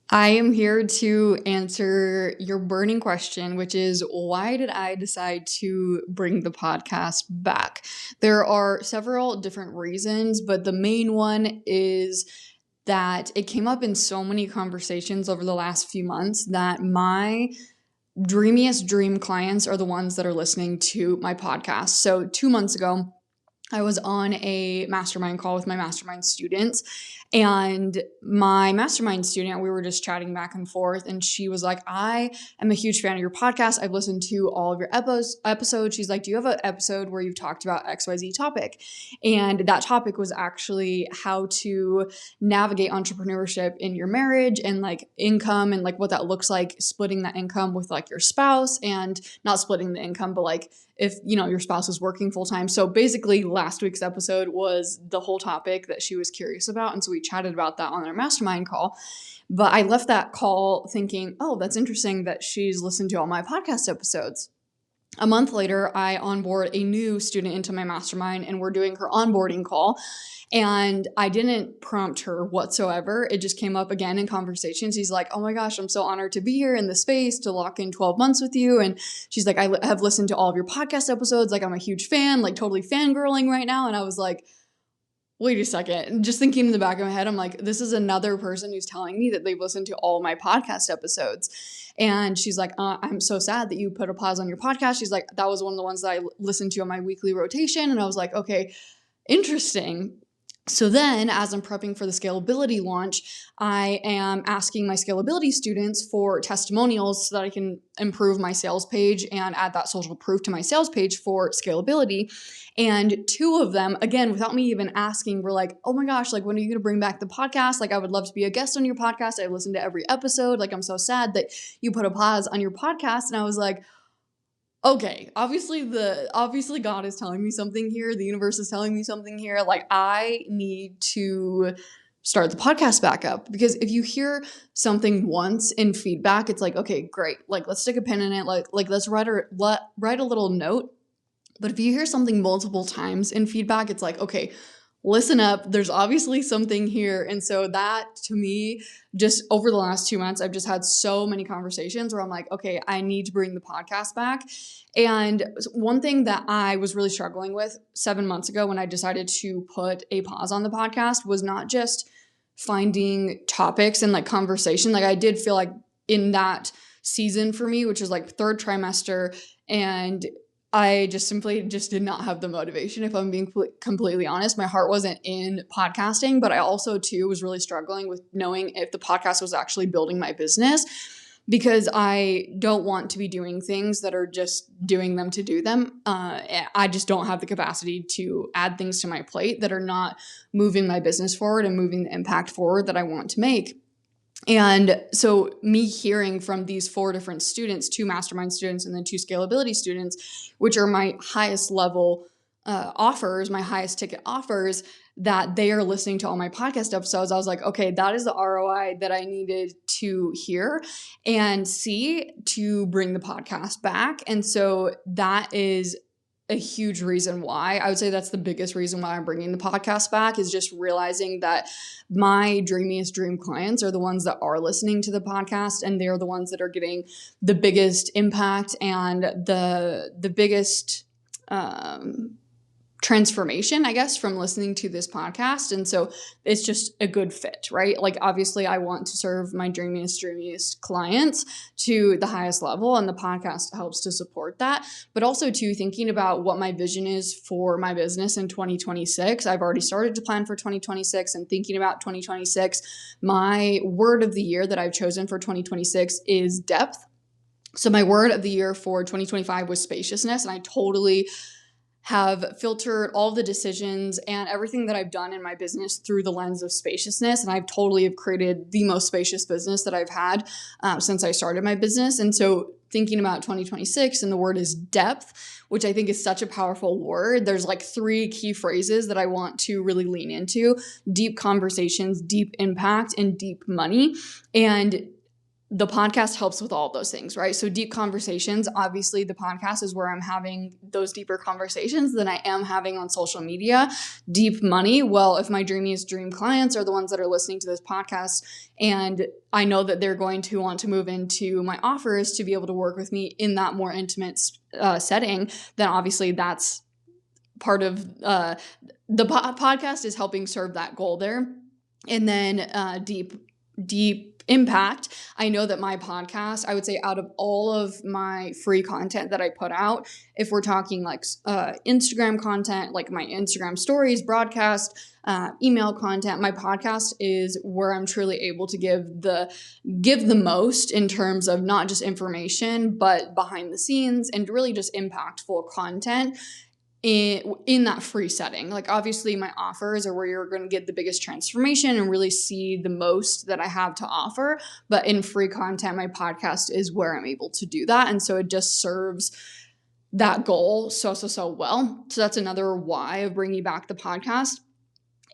I am here to answer your burning question, which is why did I decide to bring the podcast back? There are several different reasons, but the main one is that it came up in so many conversations over the last few months that my dreamiest dream clients are the ones that are listening to my podcast. So 2 months ago, I was on a mastermind call with my mastermind students, and my mastermind student, we were just chatting back and forth, and she was like, I am a huge fan of your podcast. I've listened to all of your episodes. She's like, do you have an episode where you've talked about XYZ topic? And that topic was actually how to navigate entrepreneurship in your marriage and like income and like what that looks like, splitting that income with like your spouse, and not splitting the income, but like if your spouse is working full time. So basically last week's episode was the whole topic that she was curious about, and so we chatted about that on our mastermind call. But I left that call thinking, oh, that's interesting that she's listened to all my podcast episodes. A month later, I onboard a new student into my mastermind, and we're doing her onboarding call. And I didn't prompt her whatsoever. It just came up again in conversations. He's like, oh my gosh, I'm so honored to be here in the space to lock in 12 months with you. And she's like, I have listened to all of your podcast episodes. Like, I'm a huge fan, like totally fangirling right now. And I was like, wait a second. And just thinking in the back of my head, I'm like, this is another person who's telling me that they've listened to all my podcast episodes. And she's like, I'm so sad that you put a pause on your podcast. She's like, that was one of the ones that I listened to on my weekly rotation. And I was like, okay, interesting. So then, as I'm prepping for the scalability launch, I am asking my scalability students for testimonials so that I can improve my sales page and add that social proof to my sales page for scalability. And two of them, again, without me even asking, were like, oh my gosh, like, when are you going to bring back the podcast? Like, I would love to be a guest on your podcast. I've listened to every episode. Like, I'm so sad that you put a pause on your podcast. And I was like, okay, obviously God is telling me something here. The universe is telling me something here. Like, I need to start the podcast back up, because if you hear something once in feedback, it's like, okay, great. Like, let's stick a pin in it. Like let's write a little note. But if you hear something multiple times in feedback, it's like, okay, listen up. There's obviously something here. And so that, to me, just over the last 2 months, I've just had so many conversations where I'm like, okay, I need to bring the podcast back. And one thing that I was really struggling with 7 months ago when I decided to put a pause on the podcast was not just finding topics and like conversation. Like, I did feel like in that season for me, which is like third trimester, and I just simply did not have the motivation. If I'm being completely honest, my heart wasn't in podcasting, but I also too was really struggling with knowing if the podcast was actually building my business, because I don't want to be doing things that are just doing them to do them. I just don't have the capacity to add things to my plate that are not moving my business forward and moving the impact forward that I want to make. And so me hearing from these 4 different students, 2 mastermind students and then 2 scalability students, which are my highest level offers, my highest ticket offers, that they are listening to all my podcast episodes, I was like, okay, that is the ROI that I needed to hear and see to bring the podcast back. And so that is a huge reason why. I would say that's the biggest reason why I'm bringing the podcast back, is just realizing that my dreamiest dream clients are the ones that are listening to the podcast, and they're the ones that are getting the biggest impact and the biggest transformation, I guess, from listening to this podcast. And so it's just a good fit, right? Like, obviously I want to serve my dreamiest clients to the highest level, and the podcast helps to support that. But also too, thinking about what my vision is for my business in 2026. I've already started to plan for 2026 and thinking about 2026. My word of the year that I've chosen for 2026 is depth. So my word of the year for 2025 was spaciousness, and I totally have filtered all the decisions and everything that I've done in my business through the lens of spaciousness. And I've totally have created the most spacious business that I've had since I started my business. And so thinking about 2026, and the word is depth, which I think is such a powerful word. There's like 3 key phrases that I want to really lean into: deep conversations, deep impact, and deep money. And the podcast helps with all of those things, right? So deep conversations, obviously the podcast is where I'm having those deeper conversations than I am having on social media. Deep money, well, if my dreamiest dream clients are the ones that are listening to this podcast, and I know that they're going to want to move into my offers to be able to work with me in that more intimate setting, then obviously that's part of the podcast is helping serve that goal there. And then deep impact. I know that my podcast, I would say out of all of my free content that I put out, if we're talking like Instagram content, like my Instagram stories, broadcast, email content, my podcast is where I'm truly able to give the most in terms of not just information, but behind the scenes and really just impactful content in that free setting. Like obviously my offers are where you're going to get the biggest transformation and really see the most that I have to offer. But in free content, my podcast is where I'm able to do that. And so it just serves that goal so well. So that's another why of bringing back the podcast.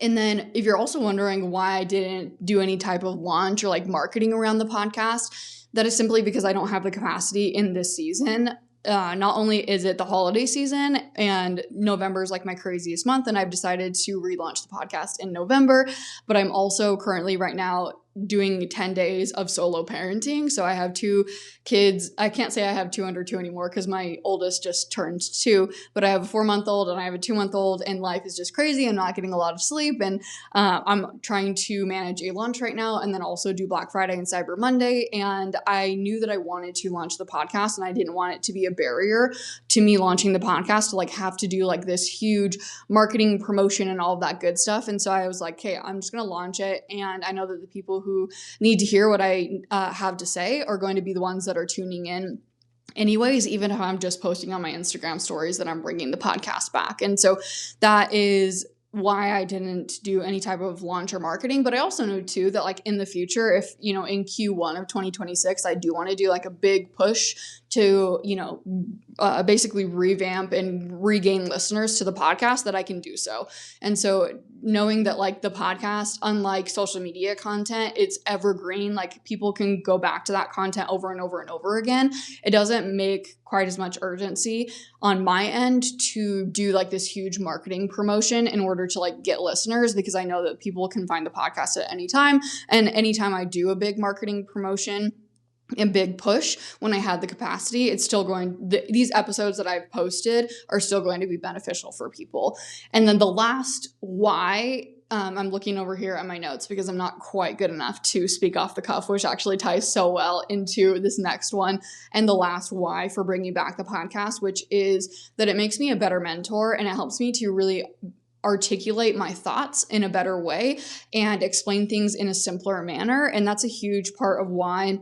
And then if you're also wondering why I didn't do any type of launch or like marketing around the podcast, that is simply because I don't have the capacity in this season. Not only is it the holiday season and November is like my craziest month, and I've decided to relaunch the podcast in November, but I'm also currently right now doing 10 days of solo parenting. So I have 2 kids. I can't say I have 2 under 2 anymore because my oldest just turned 2, but I have a 4-month-old and I have a 2-month-old, and life is just crazy. I'm not getting a lot of sleep, and I'm trying to manage a launch right now and then also do Black Friday and Cyber Monday. And I knew that I wanted to launch the podcast, and I didn't want it to be a barrier to me launching the podcast to like have to do like this huge marketing promotion and all of that good stuff. And so I was like, okay, I'm just going to launch it. And I know that the people who need to hear what I have to say are going to be the ones that are tuning in anyways, even if I'm just posting on my Instagram stories that I'm bringing the podcast back. And so that is why I didn't do any type of launch or marketing. But I also know too that like in the future, if, you know, in Q1 of 2026, I do want to do like a big push to, you know, basically revamp and regain listeners to the podcast, that I can do so. And so knowing that like the podcast, unlike social media content, it's evergreen, like people can go back to that content over and over and over again. It doesn't make quite as much urgency on my end to do like this huge marketing promotion in order to like get listeners, because I know that people can find the podcast at any time. And anytime I do a big marketing promotion and big push, when I had the capacity, it's still these episodes that I've posted are still going to be beneficial for people. And then the last why, I'm looking over here at my notes because I'm not quite good enough to speak off the cuff, which actually ties so well into this next one. And the last why for bringing back the podcast, which is that it makes me a better mentor, and it helps me to really articulate my thoughts in a better way and explain things in a simpler manner. And that's a huge part of why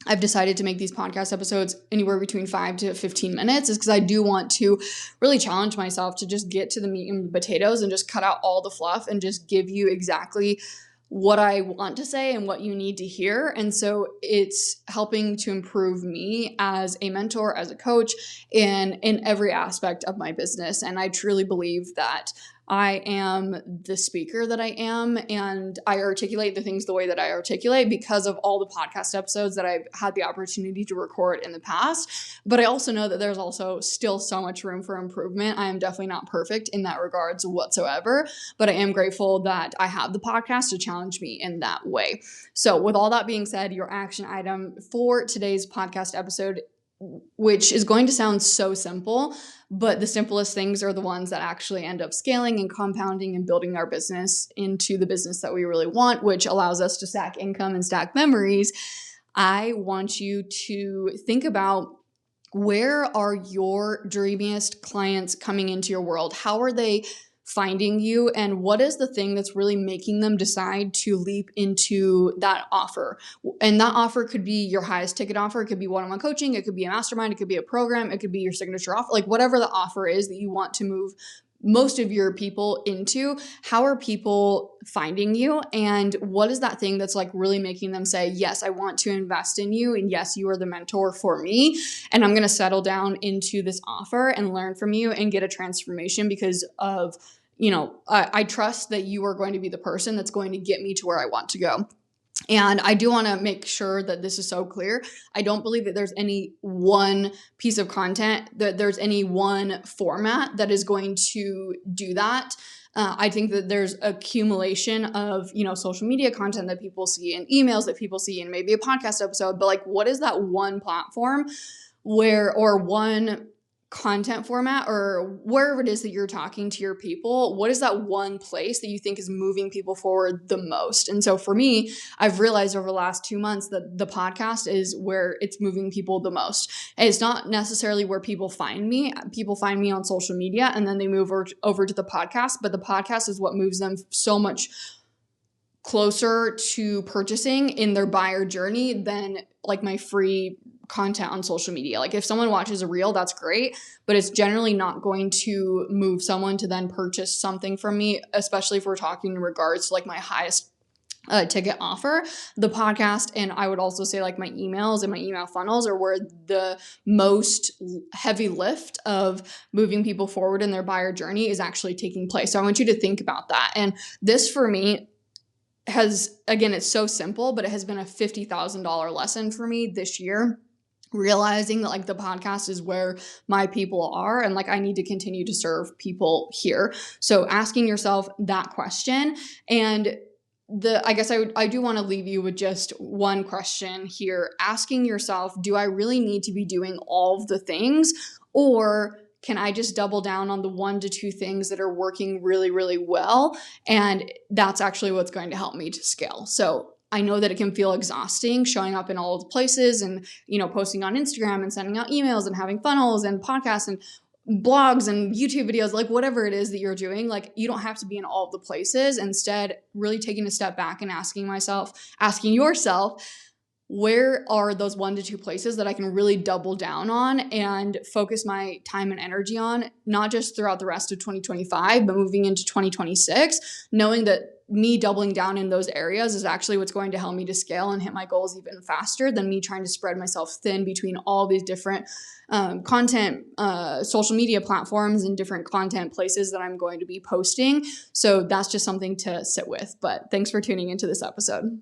I've decided to make these podcast episodes anywhere between 5 to 15 minutes, is because I do want to really challenge myself to just get to the meat and potatoes and just cut out all the fluff and just give you exactly what I want to say and what you need to hear. And so it's helping to improve me as a mentor, as a coach, and in every aspect of my business. And I truly believe that I am the speaker that I am, and I articulate the things the way that I articulate because of all the podcast episodes that I've had the opportunity to record in the past. But I also know that there's also still so much room for improvement. I am definitely not perfect in that regards whatsoever, but I am grateful that I have the podcast to challenge me in that way. So with all that being said, your action item for today's podcast episode, which is going to sound so simple, but the simplest things are the ones that actually end up scaling and compounding and building our business into the business that we really want, which allows us to stack income and stack memories. I want you to think about, where are your dreamiest clients coming into your world? How are they finding you, and what is the thing that's really making them decide to leap into that offer? And that offer could be your highest ticket offer. It could be one-on-one coaching. It could be a mastermind. It could be a program. It could be your signature offer, like whatever the offer is that you want to move most of your people into. How are people finding you? And what is that thing that's like really making them say, yes, I want to invest in you. And yes, you are the mentor for me. And I'm going to settle down into this offer and learn from you and get a transformation because of, you know, I trust that you are going to be the person that's going to get me to where I want to go. And I do want to make sure that this is so clear. I don't believe that there's any one piece of content, that there's any one format that is going to do that. I think that there's accumulation of, social media content that people see and emails that people see and maybe a podcast episode, but like, what is that one platform or one content format or wherever it is that you're talking to your people, what is that one place that you think is moving people forward the most? And so for me, I've realized over the last 2 months that the podcast is where it's moving people the most. And it's not necessarily where people find me. People find me on social media and then they move over to the podcast, but the podcast is what moves them so much closer to purchasing in their buyer journey than like my free content on social media. Like if someone watches a reel, that's great, but it's generally not going to move someone to then purchase something from me, especially if we're talking in regards to like my highest ticket offer. The podcast, and I would also say like my emails and my email funnels are where the most heavy lift of moving people forward in their buyer journey is actually taking place. So I want you to think about that. And this for me has, again, it's so simple, but it has been a $50,000 lesson for me this year, realizing that like the podcast is where my people are and like I need to continue to serve people here. So asking yourself that question, and I guess I do want to leave you with just one question here, asking yourself, do I really need to be doing all of the things, or can I just double down on the 1 to 2 things that are working really, really well? And that's actually what's going to help me to scale. So I know that it can feel exhausting showing up in all of the places and, posting on Instagram and sending out emails and having funnels and podcasts and blogs and YouTube videos, like whatever it is that you're doing, like you don't have to be in all of the places. Instead, really taking a step back and asking yourself, where are those 1 to 2 places that I can really double down on and focus my time and energy on, not just throughout the rest of 2025, but moving into 2026, knowing that me doubling down in those areas is actually what's going to help me to scale and hit my goals even faster than me trying to spread myself thin between all these different content, social media platforms and different content places that I'm going to be posting. So that's just something to sit with. But thanks for tuning into this episode.